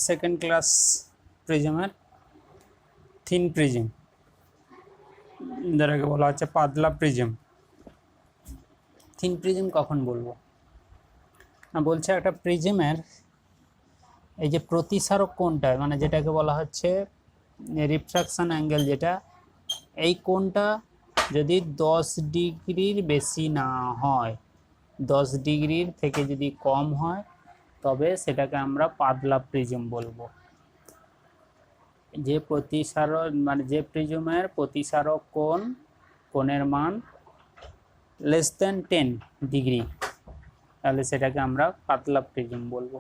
Second class প্রিজমের thin prism, যেটাকে বলা হচ্ছে পাতলা প্রিজম। থিন প্রিজম কখন বলবো না, বলছে একটা প্রিজমের এই যে প্রতিসারক কোণটা, মানে যেটাকে বলা হচ্ছে রিফ্রাকশন অ্যাঙ্গেল, যেটা এই কোণটা যদি 10 ডিগ্রির বেশি না হয়, 10 ডিগ্রির থেকে যদি কম হয়, তবে সেটাকে আমরা পাতলা প্রিজম বলবো। যে প্রতিসারক মানে যে প্রিজমের প্রতিসারক কোণের মান লেস দেন 10 ডিগ্রি, তাহলে সেটাকে আমরা পাতলা প্রিজম বলবো।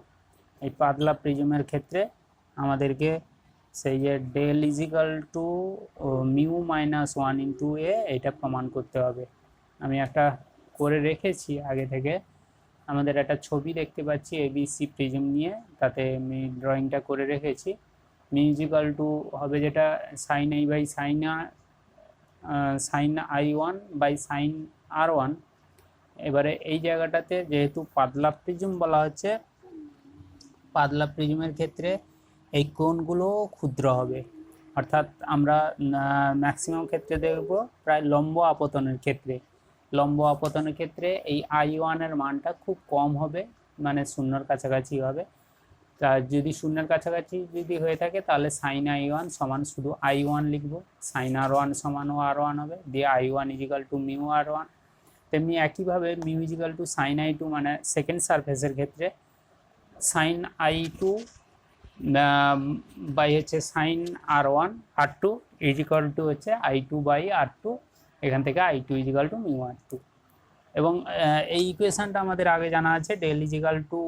এই পাতলা প্রিজমের ক্ষেত্রে আমাদেরকে সেই যে del is equal to mu minus 1/a এটা প্রমাণ করতে হবে। আমি একটা করে রেখেছি আগে থেকে, আমাদের একটা ছবি দেখতে পাচ্ছি এবিসি প্রিজম নিয়ে, তাতে আমি ড্রয়িংটা করে রেখেছি। মিউ ইজিক্যাল টু হবে যেটা sine I by sine i1 by sine r1। এবারে এই জায়গাটাতে যেহেতু পাতলা প্রিজম বলা হচ্ছে, পাতলা প্রিজমের ক্ষেত্রে এই কোণগুলো ক্ষুদ্র হবে, অর্থাৎ আমরা ম্যাক্সিমাম ক্ষেত্রে দেখব প্রায় লম্ব আপতনের ক্ষেত্রে এই i1 এর মানটা খুব কম হবে, মানে শূন্যর কাছাকাছি হবে। তা যদি শূন্যের কাছাকাছি যদি হয়ে থাকে, তাহলে সাইন i1 সমান শুধু i1 লিখবো, সাইন r1 সমানও r1 হবে, দিয়ে i1 equal to mu r1। তেমনি একইভাবে mu is equal to sign i2, মানে সেকেন্ড সারফেসের ক্ষেত্রে সাইন i2 বাই হচ্ছে sine r1 r2 is equal to হচ্ছে i2 বাই r2, এখান থেকে i2 is equal to mu r2। এবং এই ইকুয়েশনটা আমাদের আগে জানা আছে, del is equal to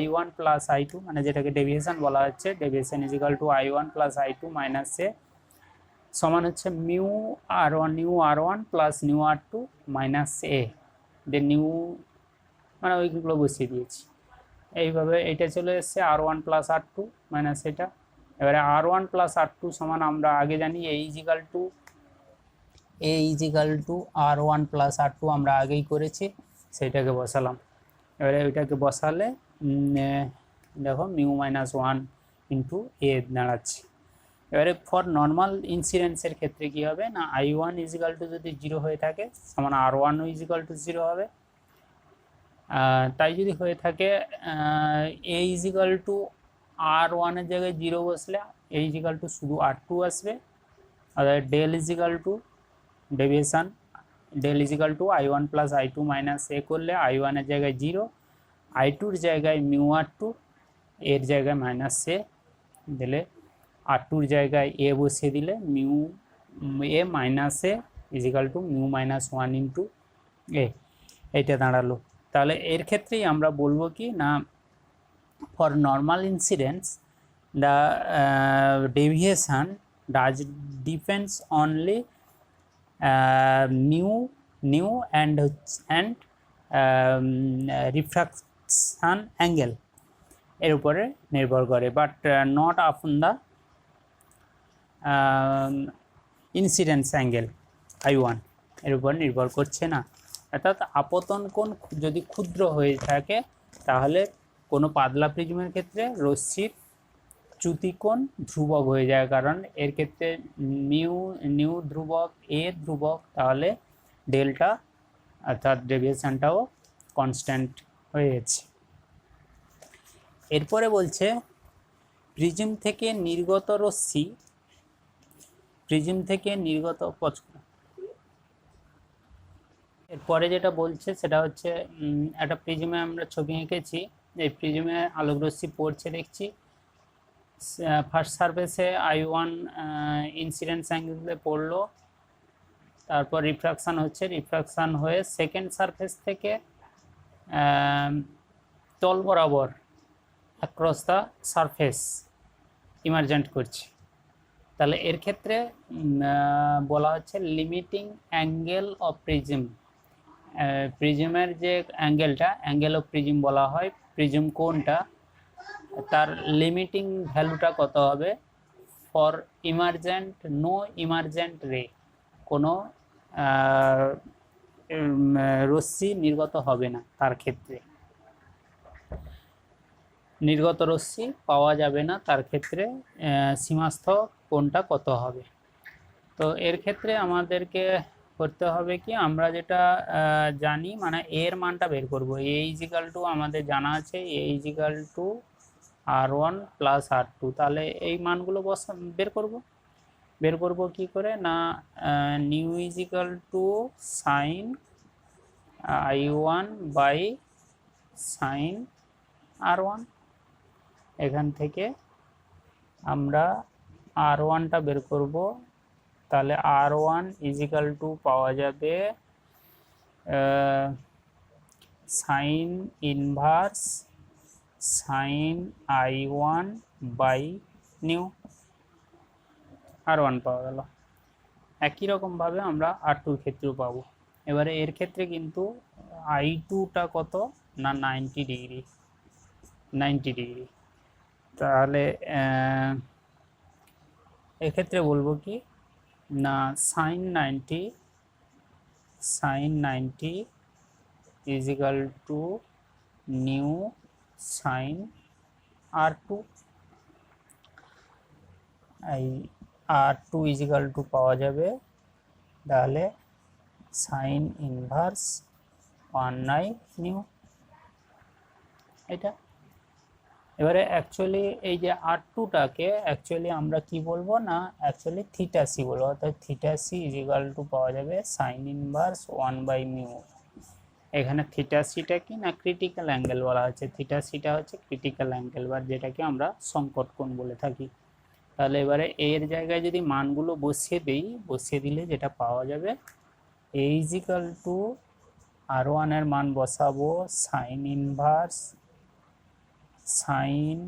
i1 plus i2, মানে যেটাকে ডেভিয়েশন বলা হচ্ছে, deviation equal to i1 plus i2 minus A সমান হচ্ছে mu r1 plus mu r2 minus A, then mu মানে ওইগুলো বসিয়ে দিয়েছি। এইভাবে এটা চলে এসছে r1 প্লাস r2 মাইনাস এটা। এবারে r1 প্লাস r2 সমান আমরা আগে জানি a is equal two r1 plus r2 আমরা আগেই করেছি, সেটাকে বসালাম। এবারে ওইটাকে বসালে দেখো মিউ মাইনাস 1/a দাঁড়াচ্ছে। এবারে ফর নর্মাল ইনসিডেন্সের ক্ষেত্রে কী হবে না, i1 ইজিক্যাল টু যদি 0 হয়ে থাকে, সমান r1 ইজিক্যাল টু 0 হবে। তাই যদি হয়ে থাকে a ইজিক্যাল টু r1 এর জায়গায় 0 বসলে a ইজিক্যাল টু শুধু r2 আসবে। অর্থাৎ del is equal to deviation del is equal to i1 plus i2 minus A করলে i1 এর জায়গায় 0, i2 এর জায়গায় মিউ r2, এর জায়গায় মাইনাস এ দিলে, r2 এর জায়গায় এ বসিয়ে দিলে mu a minus a is equal to mu minus 1/a, এইটা দাঁড়ালো। তাহলে এর ক্ষেত্রেই আমরা বলবো কি না, for normal incidence the deviation does depends only new and refraction angle এর উপরে নির্ভর করে, but not upon the incidence angle i1 এর উপর নির্ভর করছে না। অর্থাৎ আপতন কোণ যদি ক্ষুদ্র হয়ে থাকে, তাহলে কোনো পাতলা প্রিজমের ক্ষেত্রে রশ্মির চ্যুতিকোণ ধ্রুবক হয়ে যায়, কারণ এর ক্ষেত্রে নিউ ধ্রুবক, এ ধ্রুবক, তাহলে ডেল্টা অর্থাৎ ডেভিয়েশনটাও কনস্ট্যান্ট হয়ে গেছে। এরপরে বলছে প্রিজম থেকে নির্গত এরপরে যেটা বলছে সেটা হচ্ছে একটা প্রিজমে আমরা ছবি এঁকেছি, এই প্রিজমে আলোকরশ্মি পড়ছে দেখছি, ফার্স্ট সারফেসে i1 ইনসিডেন্স অ্যাঙ্গেলে পড়লো, তারপর রিফ্রাকশান হচ্ছে, রিফ্রাকশান হয়ে সেকেন্ড সারফেস থেকে তল বরাবর অ্যাক্রস দ্য সারফেস ইমার্জেন্ট করছে। তাহলে এর ক্ষেত্রে বলা হচ্ছে লিমিটিং অ্যাঙ্গেল অফ প্রিজম, প্রিজমের যে অ্যাঙ্গেল অফ প্রিজম বলা হয়, প্রিজম কোণটা, তার লিমিটিং ভ্যালুটা কত হবে ফর নো ইমার্জেন্ট রে, কোনো রশ্মি নির্গত হবে না তার ক্ষেত্রে। নির্গত রশ্মি পাওয়া যাবে না, তার ক্ষেত্রে সীমাস্থ কোণটা কত হবে। তো এর ক্ষেত্রে আমাদেরকে করতে হবে কি, আমরা যেটা জানি মানে এর মানটা বের করব। এ ইজিক্যাল টু আমাদের জানা আছে এ is equal two R1 plus R2, তাহলে এই মানগুলো বের করব কি করে না, mu is equal to sine I1 by sine R1। এখান থেকে আমরা R1টা বের করব, তাহলে R1 ইজিক্যাল টু পাওয়া যাবে sine inverse sine I1 by mu, R1 পাওয়া গেল। একই রকমভাবে আমরা R2 ক্ষেত্রেও পাবো। এবারে এর ক্ষেত্রে কিন্তু I2টা কত না 90 ডিগ্রি, 90 ডিগ্রি। তাহলে এক্ষেত্রে বলবো কি না sine 90 is equal to mu sine R2। এই R2 ইজিক্যাল টু পাওয়া যাবে তাহলে সাইন ইনভার্স 1/9 নিউ, এটা। এবারে অ্যাকচুয়ালি এই যে R2টাকে অ্যাকচুয়ালি আমরা কি বলবো না অ্যাকচুয়ালি থিটা সি বলবো, অর্থাৎ থিটা সি ইজিক্যাল টু পাওয়া যাবে সাইন ইনভার্স 1/μ। এখানে থিটা সিটা কি না ক্রিটিক্যাল অ্যাঙ্গেল বলা হচ্ছে, থিটা সিটা হচ্ছে ক্রিটিক্যাল অ্যাঙ্গেল বা যেটাকে আমরা সংকট কোণ বলে থাকি। তাহলে এবারে এর জায়গায় যদি মানগুলো বসিয়ে দিলে যেটা পাওয়া যাবে এ ইজিক্যাল টু R1 এর মান বসাবো sine inverse sine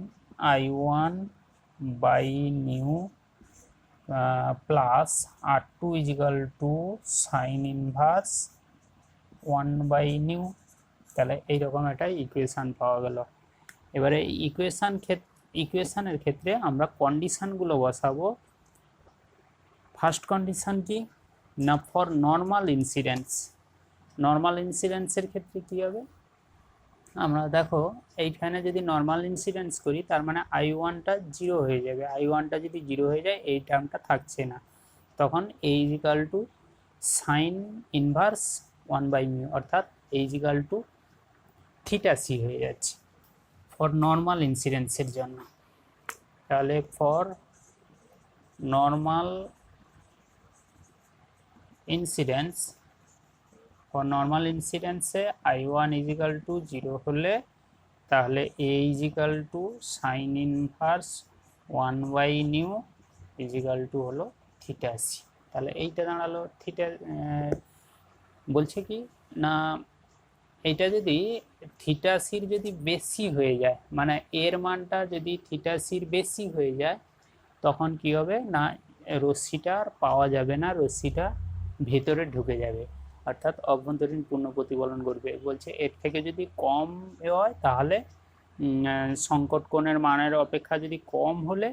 I1 by mu plus R2 is equal to sine inverse 1/নিউ। তাহলে এইরকম একটা ইকুয়েশান পাওয়া গেল। এবারে ইকুয়েশানের ক্ষেত্রে আমরা কন্ডিশানগুলো বসাবো। ফার্স্ট কন্ডিশান কি না ফর নর্মাল ইনসিডেন্সের ক্ষেত্রে কি হবে, আমরা দেখো এইখানে যদি নর্মাল ইনসিডেন্স করি তার মানে I1টা 0 হয়ে যাবে। I1টা যদি 0 হয়ে যায় এই টার্মটা থাকছে না, তখন A is equal to sine inverse 1/μ, অর্থাৎ A is equal to theta C হয়ে যাচ্ছে ফর নর্মাল ইনসিডেন্সের জন্য। তাহলে ফর নর্মাল ইনসিডেন্সে I1 ইজিক্যাল টু 0 হলে তাহলে A is equal to sine inverse 1/μ equal to হলো থিটা সি। তাহলে এইটা দাঁড়ালো থিটা, বলছে কি না এইটা যদি থিটা সির যদি বেশি হয়ে যায় মানে এর মানটা যদি থিটা সির বেশি হয়ে যায় তখন কি হবে না রশ্মিটা আর পাওয়া যাবে না, রশ্মিটা ভেতরে ঢুকে যাবে অর্থাৎ অভ্যন্তরীণ পূর্ণ প্রতিফলন করবে। বলছে এর থেকে যদি কম হয় তাহলে সংকট কোণের মানের অপেক্ষা যদি কম হলে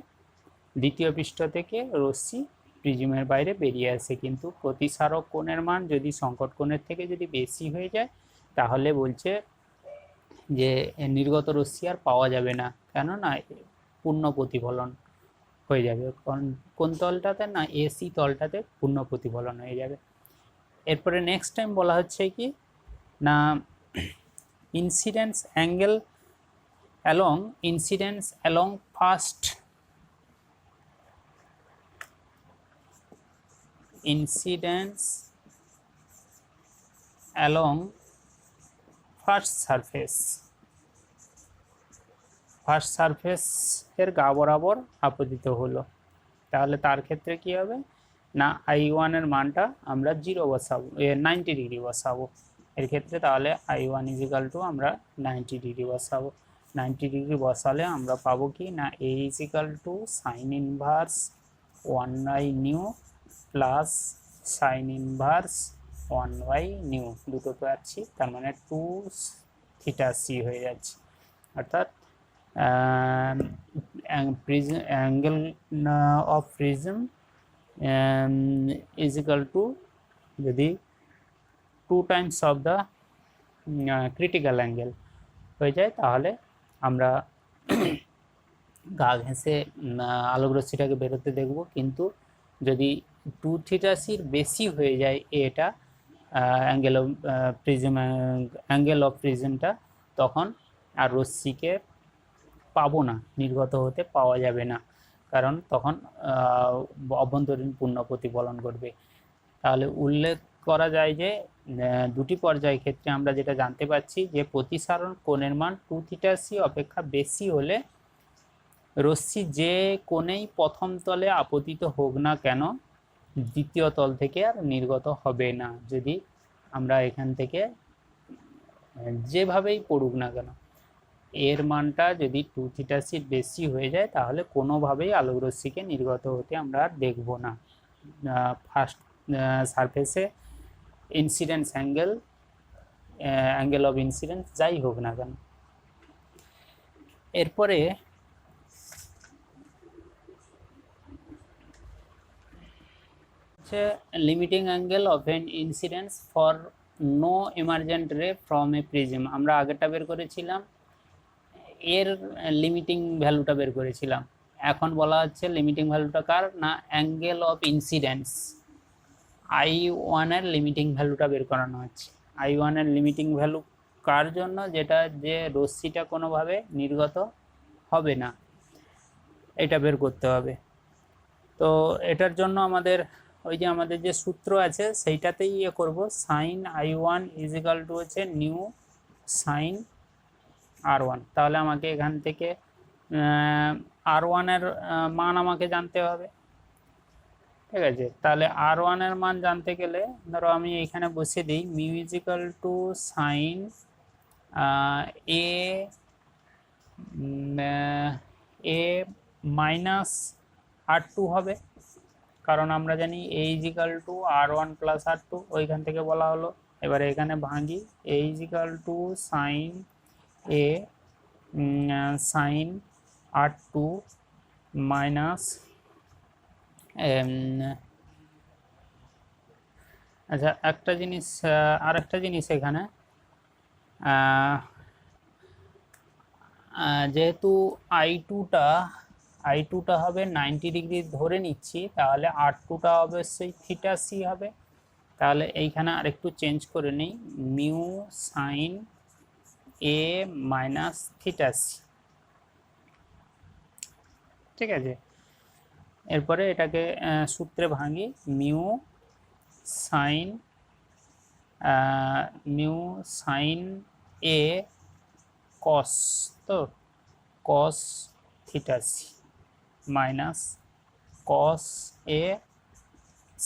দ্বিতীয় পৃষ্ঠ থেকে রশ্মি প্রিজমের বাইরে বেরিয়ে আসে, কিন্তু প্রতিসারক কোণের মান যদি সংকট কোণের থেকে যদি বেশি হয়ে যায় তাহলে বলছে যে নির্গত রশ্মি আর পাওয়া যাবে না, কেননা পূর্ণ প্রতিফলন হয়ে যাবে। কোন তলটাতে না এসি তলটাতে পূর্ণ প্রতিফলন হয়ে যাবে। এরপরে নেক্সট টাইম বলা হচ্ছে কি না incidence angle along first incidence along first surface এর গা বরাবর আপতিত হলো। তাহলে তার ক্ষেত্রে কি হবে না I1 এর মানটা আমরা 0 বসাবো, 90 ডিগ্রি বসাবো এর ক্ষেত্রে। তাহলে I1 ইজিক্যাল টু আমরা 90 ডিগ্রি বসাবো। 90 ডিগ্রি বসালে আমরা পাবো কি না A is equal to sine inverse 1/μ plus sine inverse 1/μ, দুটো পাচ্ছি তার মানে 2 থিটা সি হয়ে যাচ্ছে। অর্থাৎ angle of prism is equal to যদি 2 Times of the critical angle হয়ে যায় তাহলে আমরা গা ঘেঁষে আলোক রশ্মিটাকে বেরোতে দেখব, কিন্তু যদি 2θc বেশি হয়ে যায় এটা angle of prism, angle of প্রিজমটা, তখন আর রশ্মিকে পাবো না, নির্গত হতে পাওয়া যাবে না, কারণ তখন অভ্যন্তরীণ পূর্ণ প্রতিফলন করবে। তাহলে উল্লেখ করা যায় যে দুটি পর্যায়ের ক্ষেত্রে আমরা যেটা জানতে পারছি যে প্রতিসারণ কোণের মান 2θc অপেক্ষা বেশি হলে রশ্মি যে কোণেই প্রথম তলে আপতিত হোক না কেন দ্বিতীয় তল থেকে আর নির্গত হবে না, যদি আমরা এখান থেকে যেভাবেই পড়ুক না কেন এর মানটা যদি 2θc বেশি হয়ে যায় তাহলে কোনোভাবেই আলোক রশ্মিকে নির্গত হতে আমরা আর দেখব না। ফার্স্ট সারফেসে incidence angle, angle of incidence যাই হোক না কেন। এরপরে হচ্ছে limiting angle of an incidence for no emergent ray from A prism. আমরা আগেরটা বের করেছিলাম, এর লিমিটিং ভ্যালুটা বের করেছিলাম, এখন বলা হচ্ছে লিমিটিং ভ্যালুটা কার না, অ্যাঙ্গেল অফ ইনসিডেন্স I1 এর লিমিটিং ভ্যালুটা বের করানো হচ্ছে। I1 এর লিমিটিং ভ্যালু কার জন্য, যেটা যে রশ্মিটা কোনোভাবে নির্গত হবে না, এটা বের করতে হবে। তো এটার জন্য আমাদের ওই যে আমাদের যে সূত্র আছে সেইটাতেই ইয়ে করবো, সাইন I1 ইজিক্যাল টু হচ্ছে নিউ সাইন R1। তাহলে আমাকে এখান থেকে R1 এর মান আমাকে জানতে হবে, ঠিক আছে। তাহলে R1 এর মান জানতে গেলে ধরো আমি এখানে বসিয়ে দিই mu is equal to sine A minus R2 হবে, কারণ আমরা জানি A is equal two R1 plus R2, ওইখান থেকে বলা হলো। এবারে এখানে ভাঙি, A is equal to sine A sine R2 minus, আচ্ছা একটা জিনিস, আর একটা জিনিস এখানে, যেহেতু I2টা হবে 90 ডিগ্রি ধরে নিচ্ছি, তাহলে R2টা অবশ্যই θc হবে। তাহলে এইখানে আর একটু চেঞ্জ করে নিই, মিউ সাইন এ মাইনাস θc, ঠিক আছে। এরপরে এটাকে সূত্রে ভাঙি, মিউ সাইন এ কস, তো কস θc মাইনাস কস এ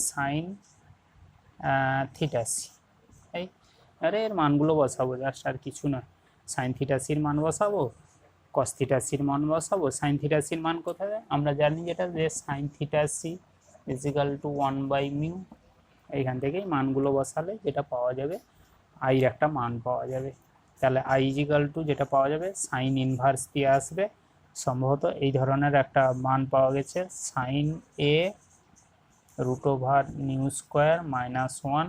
সাইন θc। এই আরে এর মানগুলো বসাবো, জাস্ট আর কিছু নয়। সাইন θcর মান বসাবো, কস θcর মান বসাবো। সাইন θcর মান কোথায় আমরা জানি, যেটা যে সাইন θc ইজিক্যাল টু 1/μ। এইখান থেকেই মানগুলো বসালে যেটা পাওয়া যাবে আইর একটা মান পাওয়া যাবে। তাহলে আই ইজিক্যাল টু যেটা পাওয়া যাবে সাইন ইনভার্স দিয়ে আসবে, সম্ভবত এই ধরনের একটা মান পাওয়া গেছে, সাইন এ √μ² মাইনাস 1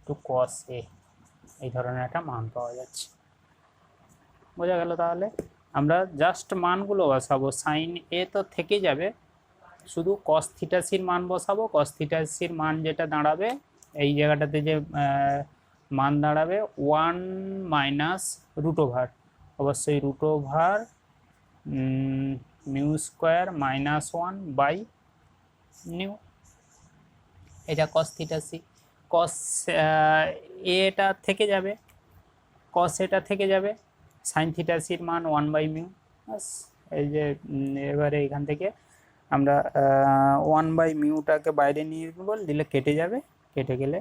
টু কস এ, এই ধরনের একটা মান পাওয়া যাচ্ছে। বোঝা গেল? তাহলে আমরা জাস্ট মানগুলো বসাবো, সাইন এ তো থেকে যাবে, শুধু কস θcর মান বসাবো। কস θcর মান যেটা দাঁড়াবে এই জায়গাটাতে, যে মান দাঁড়াবে 1 মাইনাস √, অবশ্যই √μ² মাইনাস 1/μ, এটা কস θc। কস এটা থেকে যাবে, কস এটা থেকে যাবে, সাইন θcর মান 1/μ। এই যে এবারে এখান থেকে আমরা 1/μটাকে বাইরে নিয়ে নেব, দিলে কেটে যাবে, কেটে গেলে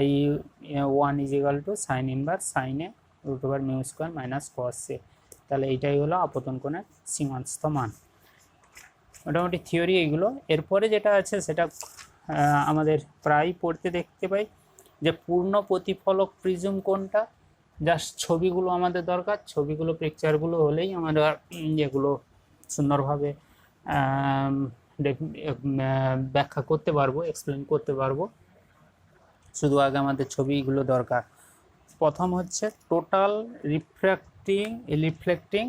I1 equal to sine inverse sine A √μ² minus cos A. তাহলে এইটাই হলো আপতন কোণের সীমাস্থ মান। মোটামুটি থিওরি এইগুলো। এরপরে যেটা আছে সেটা আমাদের প্রায় পড়তে দেখতে পাই, যে পূর্ণ প্রতিফলক প্রিজম কোনটা। জাস্ট ছবিগুলো আমাদের দরকার, ছবিগুলো পিকচারগুলো হলেই আমরা এগুলো সুন্দরভাবে ব্যাখ্যা করতে পারবো, এক্সপ্লেন করতে পারবো। শুধু আগে আমাদের ছবিগুলো দরকার। প্রথম হচ্ছে total reflecting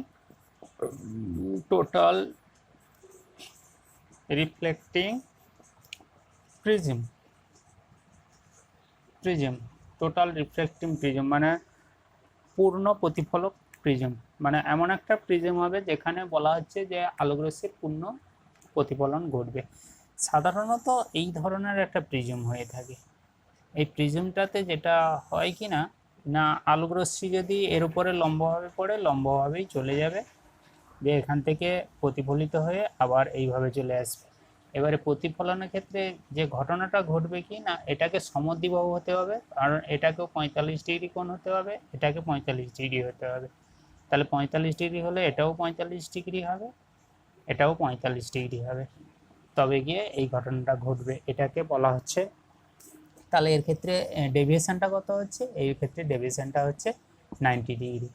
total reflecting prism total reflecting prism মানে পূর্ণ প্রতিফলক প্রিজম, মানে এমন একটা প্রিজম হবে যেখানে বলা হচ্ছে যে আলোকরশ্মির পূর্ণ প্রতিফলন ঘটবে। সাধারণত এই ধরনের একটা প্রিজম হয়ে থাকে। এই প্রিজমটাতে যেটা হয় কি না, আলোকরশ্মি যদি এর উপরে লম্বভাবে পড়ে, লম্বভাবেই চলে যাবে, যে এখান থেকে প্রতিফলিত হয়ে আবার এইভাবে চলে আসবে। এবারে প্রতিফলনের ক্ষেত্রে যে ঘটনাটা ঘটবে কি না, এটাকে সমদ্বিবাহু হতে হবে, কারণ এটাকেও 45 ডিগ্রি কোণ হতে হবে, এটাকে 45 ডিগ্রি হতে হবে। তাহলে 45 ডিগ্রি হলে এটাও 45 ডিগ্রি হবে, এটাও 45 ডিগ্রি হবে, তবে গিয়ে এই ঘটনাটা ঘটবে। এটাকে বলা হচ্ছে, তাহলে এর ক্ষেত্রে ডেভিয়েশনটা কত হচ্ছে, এই ক্ষেত্রে ডেভিয়েশনটা হচ্ছে 90 ডিগ্রি।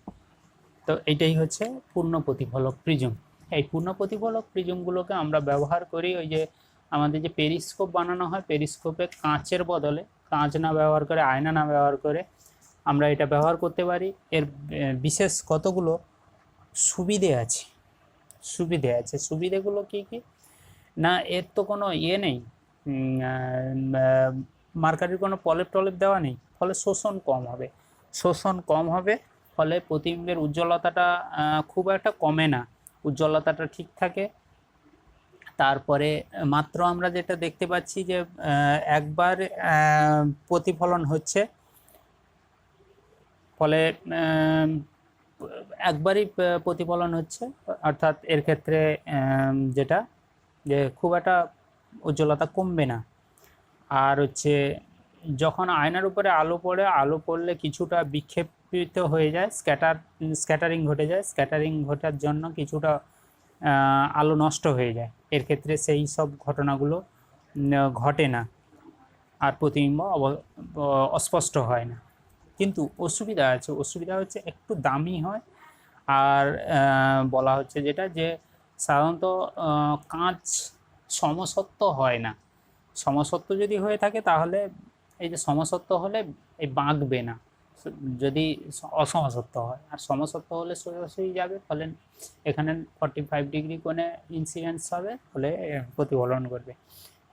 তো এইটাই হচ্ছে পূর্ণ প্রতিফলক প্রিজম। এই পূর্ণ প্রতিফলক প্রিজমগুলোকে আমরা ব্যবহার করি ওই যে আমাদের যে পেরিস্কোপ বানানো হয়, পেরিস্কোপে কাঁচের বদলে, কাঁচ না ব্যবহার করে, আয়না না ব্যবহার করে আমরা এটা ব্যবহার করতে পারি। এর বিশেষ কতগুলো সুবিধে আছে। সুবিধেগুলো কি কি না, এর তো কোনো ইয়ে নেই, মার্কারির কোনো প্রলেপ দেওয়া নেই, ফলে শোষণ কম হবে, ফলে প্রতিবিম্বের উজ্জ্বলতাটা খুব একটা কমে না, উজ্জ্বলতাটা ঠিক থাকে। তারপরে মাত্র আমরা যেটা দেখতে পাচ্ছি যে একবার প্রতিফলন হচ্ছে, ফলে একবারই প্রতিফলন হচ্ছে, অর্থাৎ এর ক্ষেত্রে যেটা যে খুব একটা উজ্জ্বলতা কমবে না। আর হচ্ছে যখন আয়নার উপরে আলো পড়লে কিছুটা বিক্ষেপিত হয়ে যায়, স্ক্যাটারিং ঘটে যায়, স্ক্যাটারিং ঘটার জন্য কিছুটা আলো নষ্ট হয়ে যায়। এর ক্ষেত্রে সেই সব ঘটনাগুলো ঘটে না, আর প্রতিবিম্ব অস্পষ্ট হয় না। কিন্তু অসুবিধা হচ্ছে একটু দামি হয়। আর বলা হচ্ছে যেটা যে সাধারণত কাঁচ সমসত্ব হয় না। সমসত্ব যদি হয়ে থাকে তাহলে এই যে সমসত্ব হলে এই বাঁকবে না, যদি অসমসত্ব হয়, আর সমসত্ব হলে সোজাসুজি যাবে, ফলে এখানে 45 ডিগ্রি কোণে ইনসিডেন্স হবে, ফলে প্রতিফলন করবে।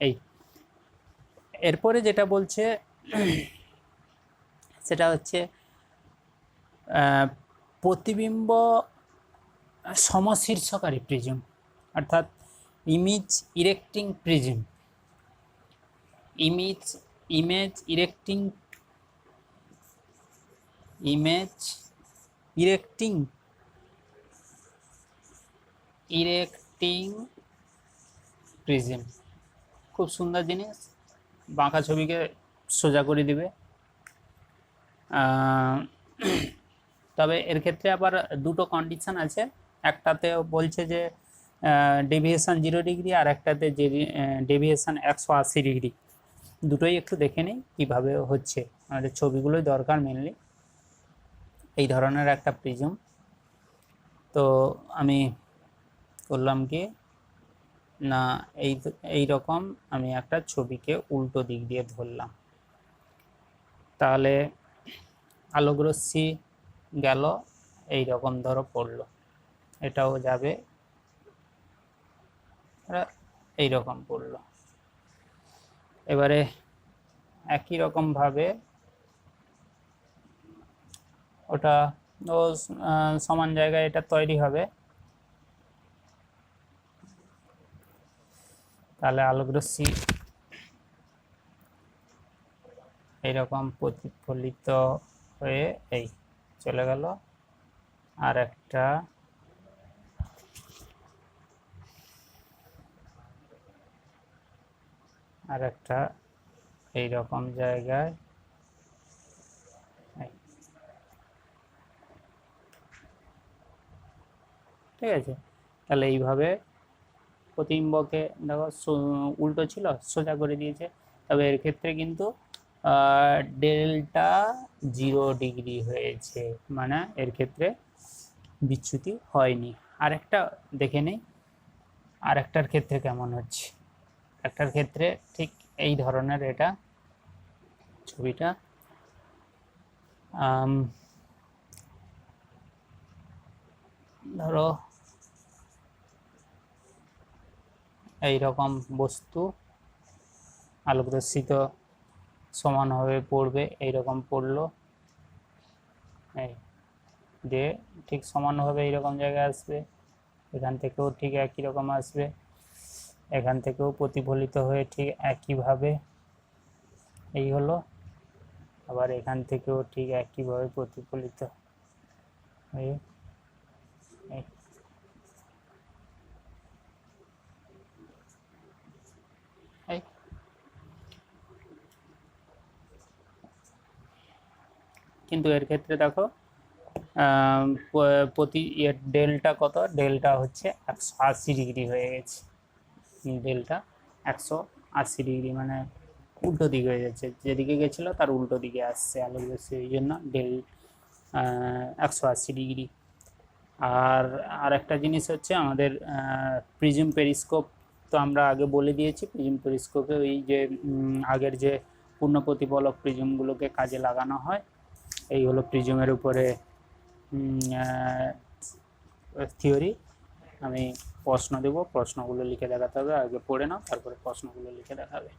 এই এরপরে যেটা বলছে সেটা হচ্ছে প্রতিবিম্ব সমশীর্ষকারী প্রিজম, অর্থাৎ ইমেজ ইরেক্টিং প্রিজম। ইমেজ ইরেক্টিং প্রিজম খুব সুন্দর জিনিস, বাঁকা ছবিকে সোজা করে দিবে। তবে এর ক্ষেত্রে আবার দুটো কন্ডিশন আছে, একটাতে বলছে যে ডেভিয়েশন 0 ডিগ্রি, আর একটাতে যে ডেভিয়েশন 180 ডিগ্রি। দুটোই একটু দেখে নিই কীভাবে হচ্ছে, আমাদের ছবিগুলোই দরকার মেনলি। এই ধরনের একটা প্রিজম, তো আমি করলাম কি না, এই রকম আমি একটা ছবিকে উল্টো দিক দিয়ে ধরলাম, তাহলে আলোকরশ্মি গেল এই রকম ধরো পড়লো, এটাও যাবে এই রকম পড়লো। এবারে একই রকম ভাবে ওটা সমান জায়গায় এটা তৈরি হবে, তাহলে আলোকরশ্মি এইরকম প্রতিফলিত হয়ে এই চলে গেল, আর একটা এইরকম জায়গায় ঠিক আছে। তাহলে এইভাবে প্রতিবিম্বকে দেখো উল্টো ছিল, সোজা করে দিয়েছে, তবে এর ক্ষেত্রে কিন্তু ডেল্টা 0 ডিগ্রি হয়েছে, মানে এর ক্ষেত্রে বিচ্যুতি হয়নি। আরেকটা দেখে নেই আরেকটার ক্ষেত্রে কেমন হচ্ছে। একটার ক্ষেত্রে ঠিক এই ধরনের এটা ছবিটা, ধরো এইরকম বস্তু আলোকরশ্মিত সমানভাবে পড়বে, এইরকম পড়লো, এই দিয়ে ঠিক সমানভাবে এইরকম জায়গায় আসবে, এখান থেকেও ঠিক একই রকম আসবে, এখান থেকেও প্রতিফলিত হয়ে ঠিক একইভাবে এই হলো, আবার এখান থেকেও ঠিক একইভাবে প্রতিফলিত হয়ে কিন্তু এর ক্ষেত্রে দেখো প্রতি এর ডেলটা কত, ডেলটা হচ্ছে 180 ডিগ্রি হয়ে গেছে, ডেলটা 180 ডিগ্রি, মানে উল্টো দিকে হয়ে যাচ্ছে, যেদিকে গেছিলো তার উল্টো দিকে আসছে আলোক রশ্মি, এই জন্য ডেল 180 ডিগ্রি। আর একটা জিনিস হচ্ছে আমাদের প্রিজম পেরিস্কোপ, তো আমরা আগে বলে দিয়েছি প্রিজম পেরিস্কোপে ওই যে আগের যে পূর্ণ প্রতিফলক প্রিজমগুলোকে কাজে লাগানো হয়। এই হলো প্রিজমের উপরে থিওরি। আমি প্রশ্ন দেব, প্রশ্নগুলো লিখে দেখাতে হবে, আগে পড়ে নাও তারপরে প্রশ্নগুলো লিখে দেখাবে।